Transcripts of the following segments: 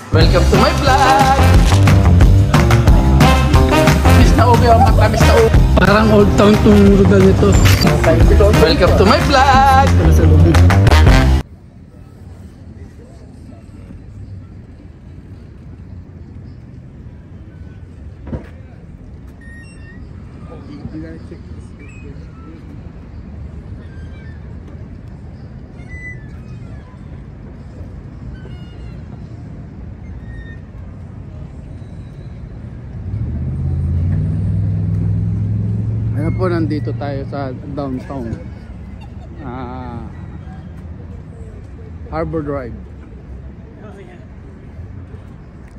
Welcome to my vlog! Miss na ubi ang mata, miss na ubi. Parang old town tong lugar nito. Welcome to my vlog! Sa lubid. Ayan po, nandito tayo sa downtown Harbor Drive.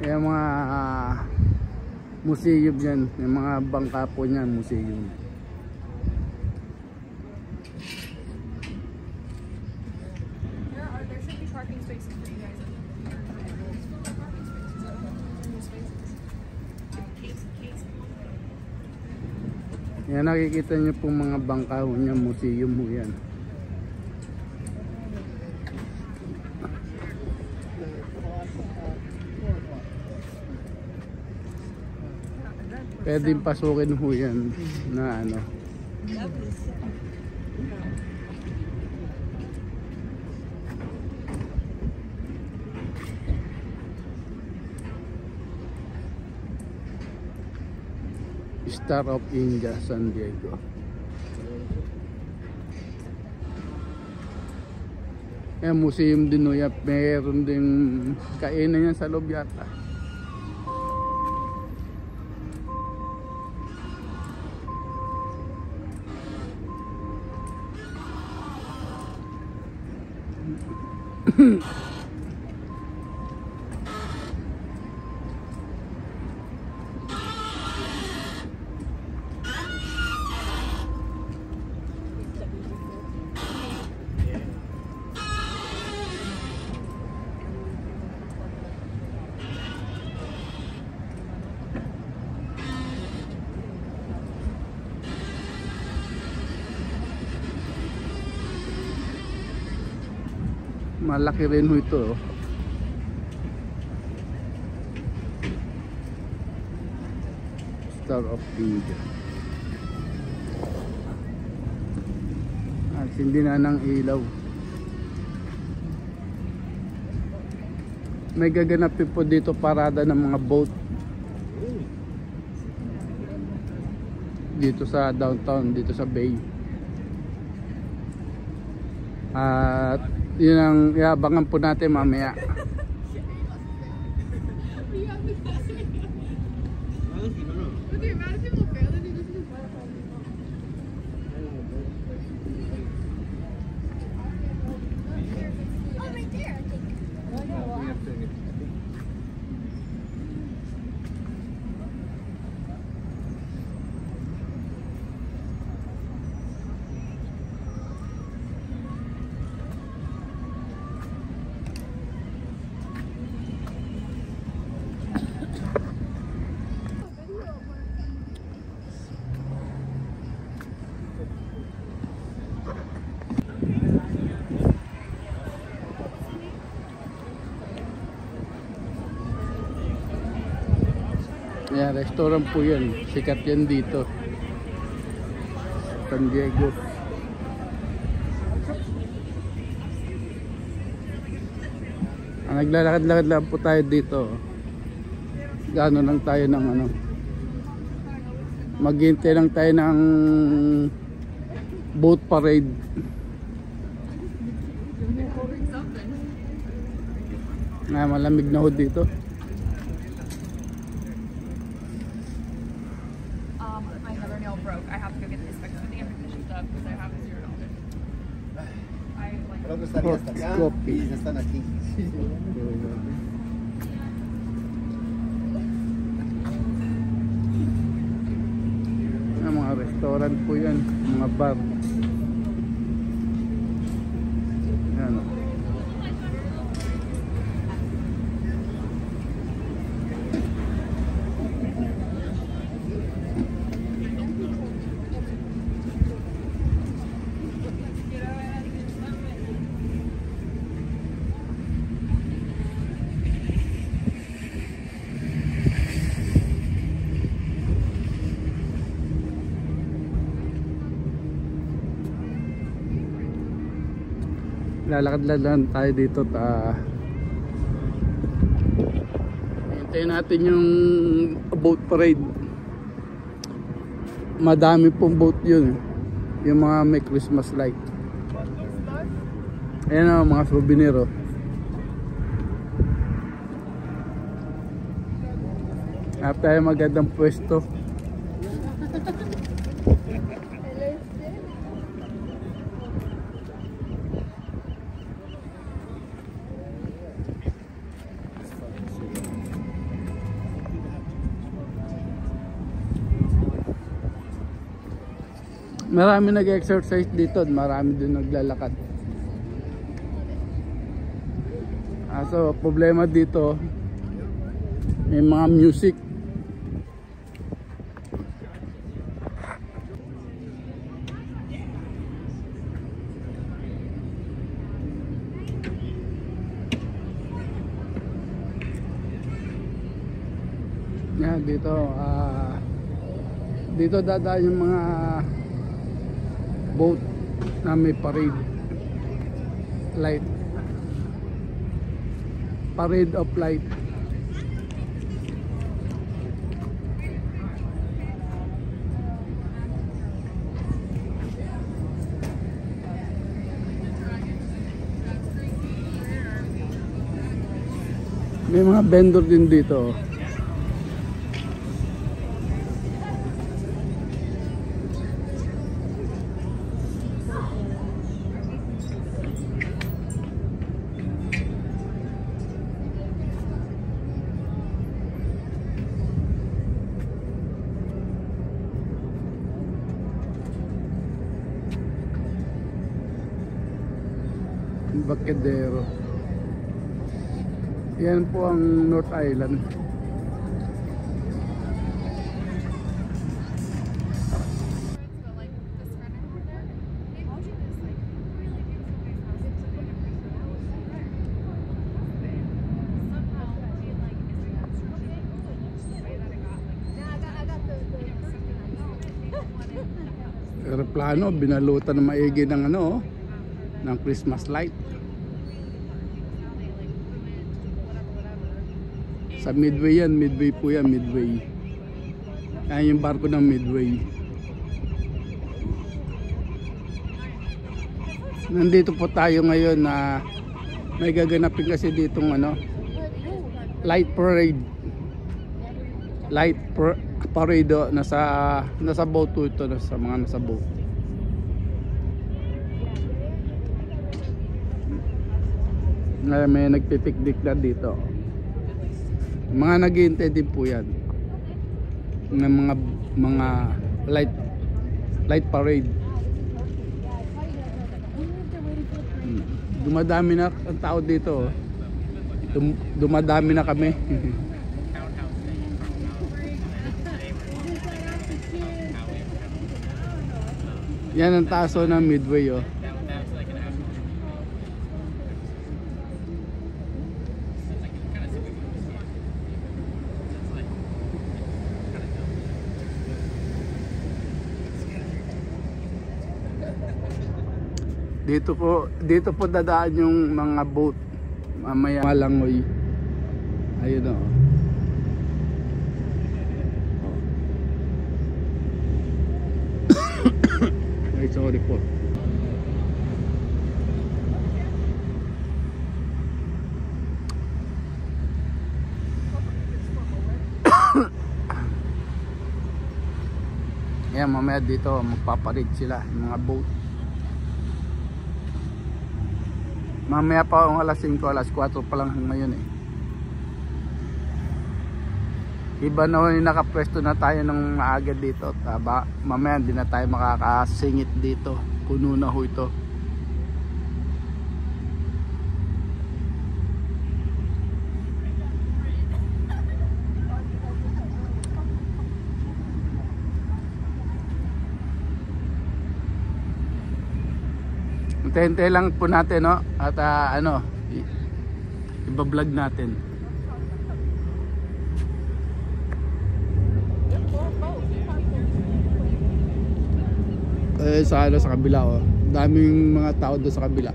Ayan mga museum yan, yung mga bangka po niyan, museum. There should be parking spaces for you guys. Yan, nakikita nyo pong mga bangka niya, museum mo yan. Pwedeng pasukin ho yan na ano. Star of India, San Diego. Ayan, museum din o yan. Meron din kainan yan sa loob yata. Malaki rin ho ito. Star of India. At hindi na ng ilaw. May gaganapin po dito parada ng mga boat. Dito sa downtown, dito sa bay. At yun ang iabangan po natin mamaya. Ayan, restaurant po yan. Sikat yan dito. San Diego. Naglalakad-lakad lang po tayo dito. Gano'n lang tayo ng ano. Maghintay lang tayo ng boat parade. Malamig na ho dito. My other nail broke. I have to go get this fixed with the ammunition stuff because I have $0. Pero gustaría hasta acá Coffee. y ya están aquí. Mga restaurant po yan, mga bar. Yan. lalakad lang tayo dito. Hintayin natin yung boat parade. Madami pong boat yun, yung mga may Christmas light. Ayan o, mga souvenir o. At tayo magandang pwesto. Marami nag-exercise dito, marami din naglalakad. So problema dito, may mga music. Yan dito, dito dadaan yung mga boat na may parade light, parade of light. May mga vendor din dito. Bakadero. Yan po ang North Island. Aeroplano binalutan ng maigi ng ano, ng Christmas light. Sa Midway yan, Midway po yan, Midway. Yan yung barko ng Midway. Nandito po tayo ngayon na may gaganapin kasi ditong ano, light parade. Light parade nasa boat to ito, nasa mga nasa boat. May nagpipiknik na dito. Mga naghihintay din po yan ng mga light parade. Dumadami na ang tao dito. Dumadami na kami. Yan ang taso ng Midway oh. Dito po dadaan yung mga boat mamaya Malangoy. Ayun o. Ay, sorry po. Yan, mamaya dito magpaparid sila yung mga boat. Mamaya pa ang alas 5, alas 4 pa lang ngayon eh. Iba na yung nakapwesto na tayo ng maaga dito. Mamaya hindi na tayo makakasingit dito. Puno na ho ito. Hintay lang po natin no? At iba-vlog natin. Sa kabila oh. Daming mga tao doon sa kabila.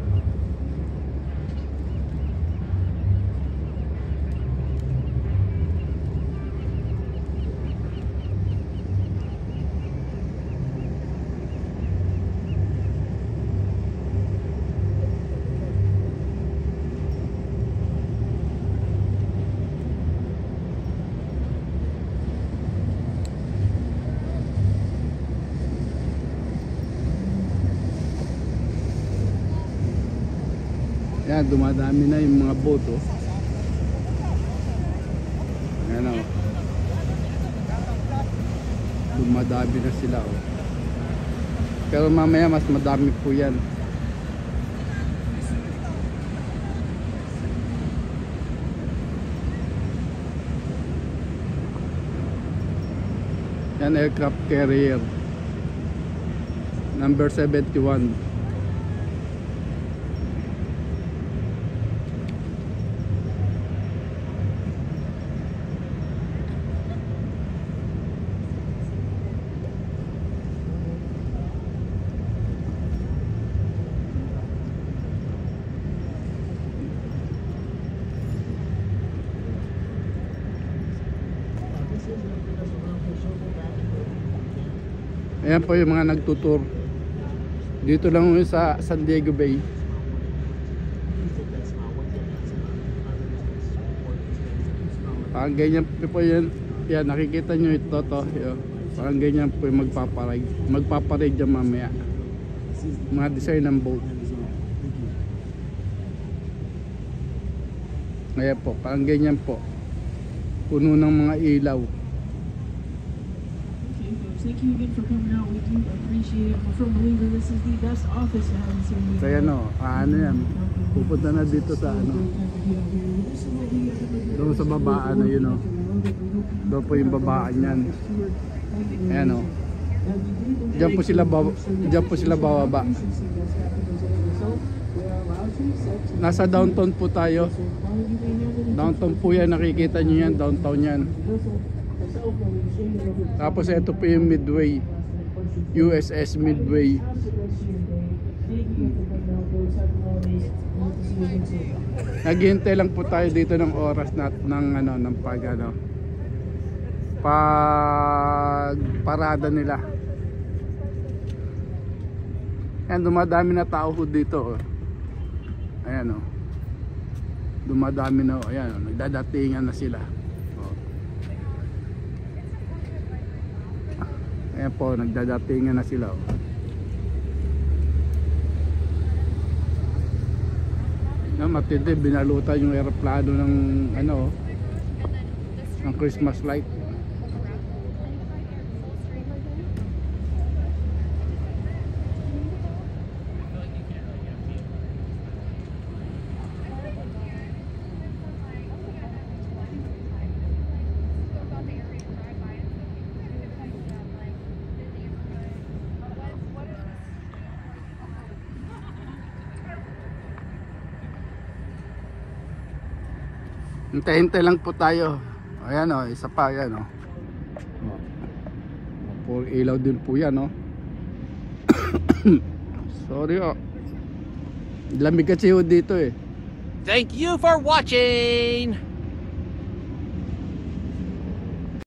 Ayan, dumadami na yung mga boat, oh. Ayan, oh. Dumadami na sila, oh. Pero mamaya mas madami po yan. Yan, aircraft carrier number 71. Ayan po yung mga nagtutur. Dito lang yun sa San Diego Bay. Parang ganyan po yan. Yan, nakikita nyo ito to. Yun. Parang ganyan po yung magpaparade. Magpaparade dyan mamaya. Mga design ng boat. Ayan po, parang ganyan po. Puno ng mga ilaw. Thank you again for coming out. We do appreciate it. We're from Believer. This is the best office I haven't seen you. Kaya no, ano yan, pupunta na dito sa ano, doon sa babaan na yun, oh. Doon po yung babaan yan. Ayan, oh. Diyan po sila bababa. Nasa downtown po tayo. Downtown po yan, nakikita nyo yan, downtown yan. Tapos ito po yung Midway, USS Midway. Naghihintay lang po tayo dito ng oras ng parada nila. Ayan, dumadami na tao ho dito, oh. Ayan, oh. Dumadami na, oh. Ayan, oh. Nagdadatingan na sila. Ayan po, nagdadatingan na sila, oh. Na matindi, binalutan yung aeroplano ng ano, ng Christmas light. Hintay-hintay lang po tayo. Ayan, oh, isa pa, ayan, oh. Puro ilaw din po yan, oh. Sorry, oh. Lamig kasi ho dito, eh. Thank you for watching!